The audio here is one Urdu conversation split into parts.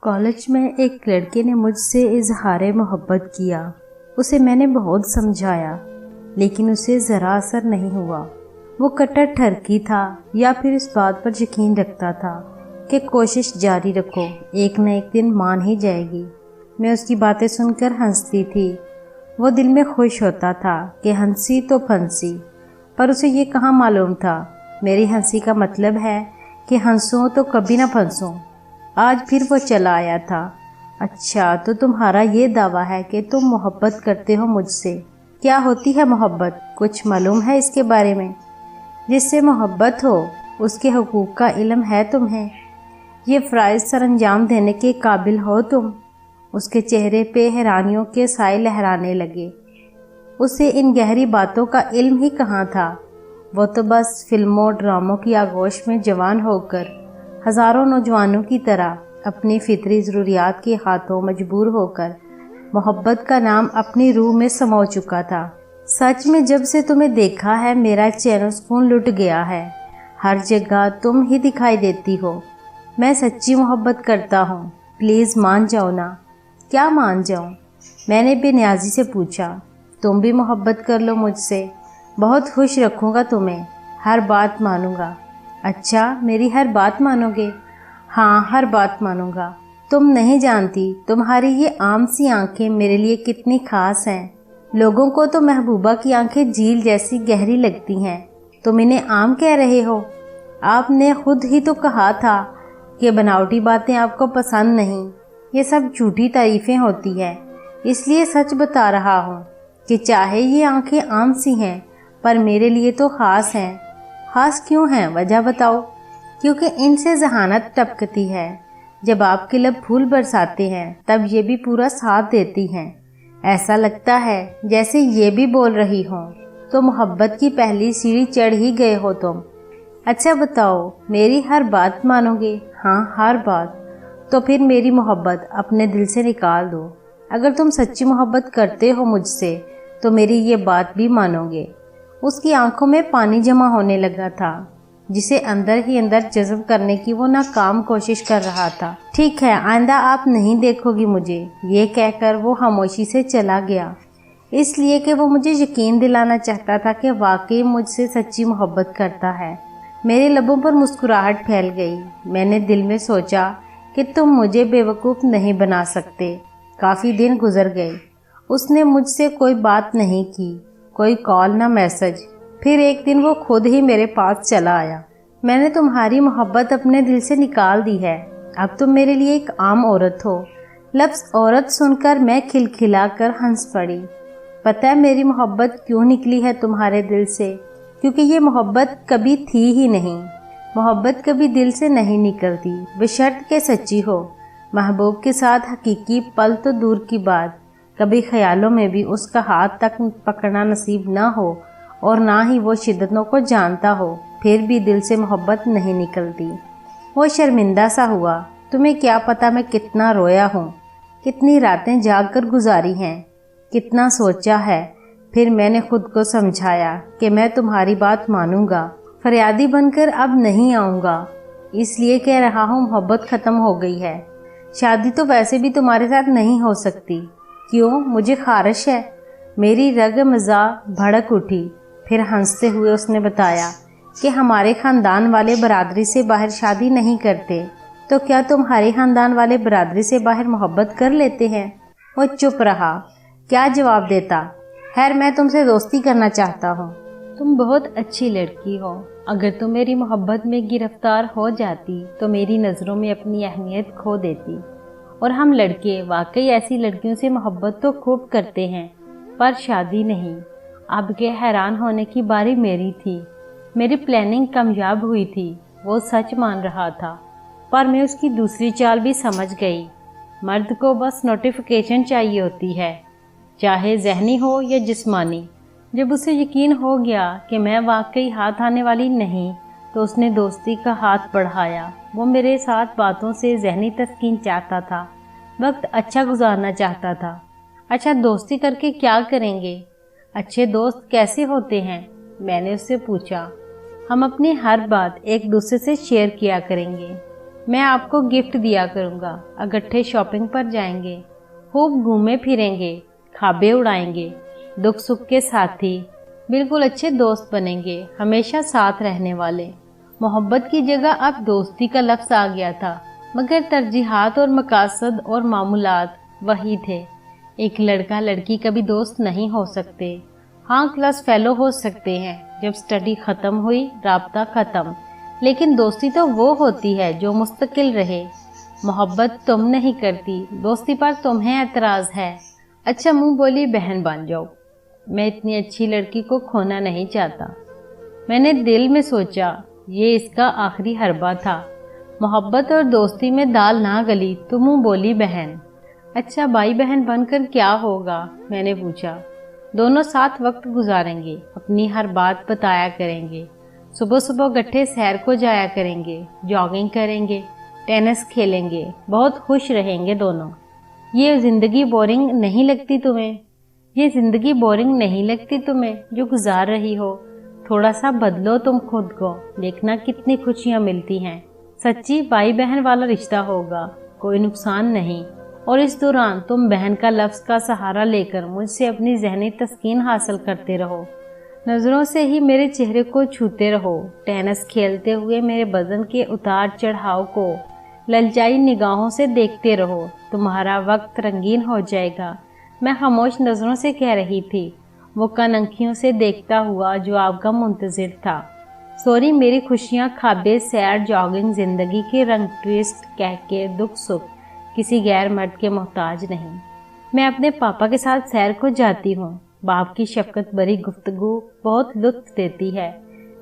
کالج میں ایک لڑکے نے مجھ سے اظہار محبت کیا۔ اسے میں نے بہت سمجھایا لیکن اسے ذرا اثر نہیں ہوا۔ وہ کٹر ٹھرکی تھا یا پھر اس بات پر یقین رکھتا تھا کہ کوشش جاری رکھو، ایک نہ ایک دن مان ہی جائے گی۔ میں اس کی باتیں سن کر ہنستی تھی۔ وہ دل میں خوش ہوتا تھا کہ ہنسی تو پھنسی، پر اسے یہ کہاں معلوم تھا میری ہنسی کا مطلب ہے کہ ہنسوں تو کبھی نہ پھنسوں۔ آج پھر وہ چلا آیا تھا۔ اچھا، تو تمہارا یہ دعویٰ ہے کہ تم محبت کرتے ہو مجھ سے۔ کیا ہوتی ہے محبت؟ کچھ معلوم ہے اس کے بارے میں؟ جس سے محبت ہو اس کے حقوق کا علم ہے تمہیں؟ یہ فرائض سر انجام دینے کے قابل ہو تم؟ اس کے چہرے پہ حیرانیوں کے سائے لہرانے لگے۔ اسے ان گہری باتوں کا علم ہی کہاں تھا۔ وہ تو بس فلموں ڈراموں کی آغوش میں جوان ہو کر ہزاروں نوجوانوں کی طرح اپنی فطری ضروریات کے ہاتھوں مجبور ہو کر محبت کا نام اپنی روح میں سمو چکا تھا۔ سچ میں جب سے تمہیں دیکھا ہے میرا چین و سکون لٹ گیا ہے۔ ہر جگہ تم ہی دکھائی دیتی ہو۔ میں سچی محبت کرتا ہوں، پلیز مان جاؤ نا۔ کیا مان جاؤں؟ میں نے بے نیازی سے پوچھا۔ تم بھی محبت کر لو مجھ سے، بہت خوش رکھوں گا تمہیں، ہر بات مانوں گا۔ اچھا، میری ہر بات مانو گے؟ ہاں، ہر بات مانوں گا۔ تم نہیں جانتی تمہاری یہ عام سی آنکھیں میرے لیے کتنی خاص ہیں۔ لوگوں کو تو محبوبہ کی آنکھیں جھیل جیسی گہری لگتی ہیں، تم انہیں عام کہہ رہے ہو۔ آپ نے خود ہی تو کہا تھا کہ بناوٹی باتیں آپ کو پسند نہیں۔ یہ سب جھوٹی تعریفیں ہوتی ہیں، اس لیے سچ بتا رہا ہوں کہ چاہے یہ آنکھیں عام سی ہیں پر میرے لیے تو خاص ہیں۔ خاص کیوں ہیں؟ وجہ بتاؤ۔ کیونکہ ان سے ذہانت ٹپکتی ہے۔ جب آپ کے لب پھول برساتے ہیں تب یہ بھی پورا ساتھ دیتی ہیں۔ ایسا لگتا ہے جیسے یہ بھی بول رہی ہوں۔ تو محبت کی پہلی سیڑھی چڑھ ہی گئے ہو تم۔ اچھا بتاؤ، میری ہر بات مانو گے؟ ہاں، ہر بات۔ تو پھر میری محبت اپنے دل سے نکال دو۔ اگر تم سچی محبت کرتے ہو مجھ سے تو میری یہ بات بھی مانو گے۔ اس کی آنکھوں میں پانی جمع ہونے لگا تھا جسے اندر ہی اندر جذب کرنے کی وہ ناکام کوشش کر رہا تھا۔ ٹھیک ہے، آئندہ آپ نہیں دیکھو گی مجھے، یہ کہہ کر وہ خاموشی سے چلا گیا، اس لیے کہ وہ مجھے یقین دلانا چاہتا تھا کہ واقعی مجھ سے سچی محبت کرتا ہے۔ میرے لبوں پر مسکراہٹ پھیل گئی۔ میں نے دل میں سوچا کہ تم مجھے بے وقوف نہیں بنا سکتے۔ کافی دن گزر گئے۔ اس نے مجھ سے کوئی بات نہیں کی، کوئی کال نہ میسج۔ پھر ایک دن وہ خود ہی میرے پاس چلا آیا۔ میں نے تمہاری محبت اپنے دل سے نکال دی ہے، اب تم میرے لیے ایک عام عورت ہو۔ لفظ عورت سن کر میں کھلکھلا کر ہنس پڑی۔ پتہ ہے میری محبت کیوں نکلی ہے تمہارے دل سے؟ کیونکہ یہ محبت کبھی تھی ہی نہیں۔ محبت کبھی دل سے نہیں نکلتی، بشرط کہ سچی ہو۔ محبوب کے ساتھ حقیقی پل تو دور کی بات، کبھی خیالوں میں بھی اس کا ہاتھ تک پکڑنا نصیب نہ ہو اور نہ ہی وہ شدتوں کو جانتا ہو، پھر بھی دل سے محبت نہیں نکلتی۔ وہ شرمندہ سا ہوا۔ تمہیں کیا پتا میں کتنا رویا ہوں، کتنی راتیں جاگ کر گزاری ہیں، کتنا سوچا ہے۔ پھر میں نے خود کو سمجھایا کہ میں تمہاری بات مانوں گا، فریادی بن کر اب نہیں آؤں گا۔ اس لیے کہہ رہا ہوں محبت ختم ہو گئی ہے۔ شادی تو ویسے بھی تمہارے ساتھ نہیں ہو سکتی۔ کیوں؟ مجھے خارش ہے۔ میری رگ مزاح بھڑک اٹھی۔ پھر ہنستے ہوئے اس نے بتایا کہ ہمارے خاندان والے برادری سے باہر شادی نہیں کرتے، تو کیا تمہارے خاندان والے برادری سے باہر محبت کر لیتے ہیں؟ وہ چپ رہا۔ کیا جواب دیتا؟ خیر، میں تم سے دوستی کرنا چاہتا ہوں۔ تم بہت اچھی لڑکی ہو۔ اگر تم میری محبت میں گرفتار ہو جاتی تو میری نظروں میں اپنی اہمیت کھو دیتی، اور ہم لڑکے واقعی ایسی لڑکیوں سے محبت تو خوب کرتے ہیں پر شادی نہیں۔ اب کے حیران ہونے کی باری میری تھی۔ میری پلاننگ کامیاب ہوئی تھی۔ وہ سچ مان رہا تھا، پر میں اس کی دوسری چال بھی سمجھ گئی۔ مرد کو بس نوٹیفیکیشن چاہیے ہوتی ہے، چاہے ذہنی ہو یا جسمانی۔ جب اسے یقین ہو گیا کہ میں واقعی ہاتھ آنے والی نہیں تو اس نے دوستی کا ہاتھ بڑھایا۔ وہ میرے ساتھ باتوں سے ذہنی تسکین چاہتا تھا، وقت اچھا گزارنا چاہتا تھا۔ اچھا، دوستی کر کے کیا کریں گے؟ اچھے دوست کیسے ہوتے ہیں؟ میں نے اس سے پوچھا۔ ہم اپنی ہر بات ایک دوسرے سے شیئر کیا کریں گے۔ میں آپ کو گفٹ دیا کروں گا، اکٹھے شاپنگ پر جائیں گے، خوب گھومے پھریں گے، کھابے اڑائیں گے، دکھ سکھ کے ساتھی، بالکل اچھے دوست بنیں گے، ہمیشہ ساتھ رہنے والے۔ محبت کی جگہ اب دوستی کا لفظ آ گیا تھا، مگر ترجیحات اور مقاصد اور معمولات وہی تھے۔ ایک لڑکا لڑکی کبھی دوست نہیں ہو سکتے، ہاں کلاس فیلو ہو سکتے ہیں، جب سٹڈی ختم ہوئی رابطہ ختم، لیکن دوستی تو وہ ہوتی ہے جو مستقل رہے۔ محبت تم نہیں کرتی، دوستی پر تمہیں اعتراض ہے۔ اچھا منہ بولی بہن بن جاؤ، میں اتنی اچھی لڑکی کو کھونا نہیں چاہتا۔ میں نے دل میں سوچا یہ اس کا آخری حربہ تھا۔ محبت اور دوستی میں دال نہ گلی تو منہ بولی بہن۔ اچھا بھائی بہن بن کر کیا ہوگا؟ میں نے پوچھا۔ دونوں ساتھ وقت گزاریں گے، اپنی ہر بات بتایا کریں گے، صبح صبح گٹھے سیر کو جایا کریں گے، جاگنگ کریں گے، ٹینس کھیلیں گے، بہت خوش رہیں گے دونوں۔ یہ زندگی بورنگ نہیں لگتی تمہیں؟ یہ زندگی بورنگ نہیں لگتی تمہیں جو گزار رہی ہو؟ تھوڑا سا بدلو تم خود کو، دیکھنا کتنی خوشیاں ملتی ہیں۔ سچی بھائی بہن والا رشتہ ہوگا، کوئی نقصان نہیں۔ اور اس دوران تم بہن کا لفظ کا سہارا لے کر مجھ سے اپنی ذہنی تسکین حاصل کرتے رہو، نظروں سے ہی میرے چہرے کو چھوتے رہو، ٹینس کھیلتے ہوئے میرے بدن کے اتار چڑھاؤ کو للچائی نگاہوں سے دیکھتے رہو، تمہارا وقت رنگین ہو جائے گا۔ میں خاموش نظروں سے کہہ رہی تھی، وہ کن انکھیوں سے دیکھتا ہوا جو آپ کا منتظر تھا۔ سوری، میری خوشیاں، خوابیں، سیر، جاگنگ، زندگی کے رنگ ٹویسٹ کہہ کے دکھ سکھ کسی غیر مرد کے محتاج نہیں۔ میں اپنے پاپا کے ساتھ سیر کو جاتی ہوں، باپ کی شفقت بھری گفتگو بہت لطف دیتی ہے۔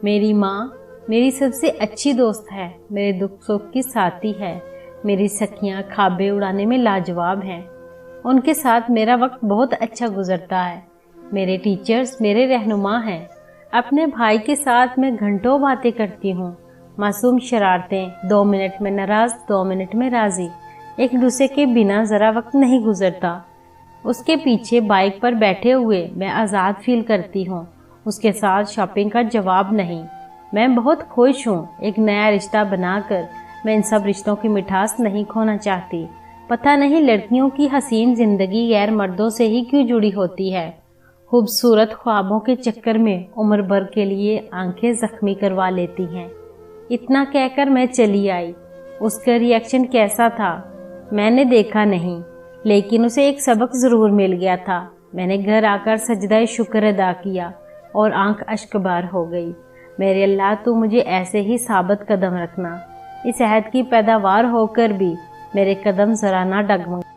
میری ماں میری سب سے اچھی دوست ہے، میرے دکھ سکھ کی ساتھی ہے، میری سکھیاں خوابیں اڑانے میں لاجواب ہیں، ان کے ساتھ میرا وقت بہت اچھا گزرتا ہے۔ میرے ٹیچرز میرے رہنما ہیں۔ اپنے بھائی کے ساتھ میں گھنٹوں باتیں کرتی ہوں، معصوم شرارتیں، 2 منٹ میں ناراض 2 منٹ میں راضی، ایک دوسرے کے بنا ذرا وقت نہیں گزرتا۔ اس کے پیچھے بائک پر بیٹھے ہوئے میں آزاد فیل کرتی ہوں، اس کے ساتھ شاپنگ کا جواب نہیں۔ میں بہت خوش ہوں، ایک نیا رشتہ بنا کر میں ان سب رشتوں کی مٹھاس نہیں کھونا چاہتی۔ پتہ نہیں لڑکیوں کی حسین زندگی غیر مردوں سے ہی کیوں جڑی ہوتی ہے، خوبصورت خوابوں کے چکر میں عمر بھر کے لیے آنکھیں زخمی کروا لیتی ہیں۔ اتنا کہہ کر میں چلی آئی۔ اس کا ری ایکشن کیسا تھا میں نے دیکھا نہیں، لیکن اسے ایک سبق ضرور مل گیا تھا۔ میں نے گھر آ کر سجدہ شکر ادا کیا اور آنکھ اشک بار ہو گئی۔ میرے اللہ، تو مجھے ایسے ہی ثابت قدم رکھنا، اس عہد کی پیداوار ہو کر بھی میرے قدم ذرا نہ ڈگمگائیں۔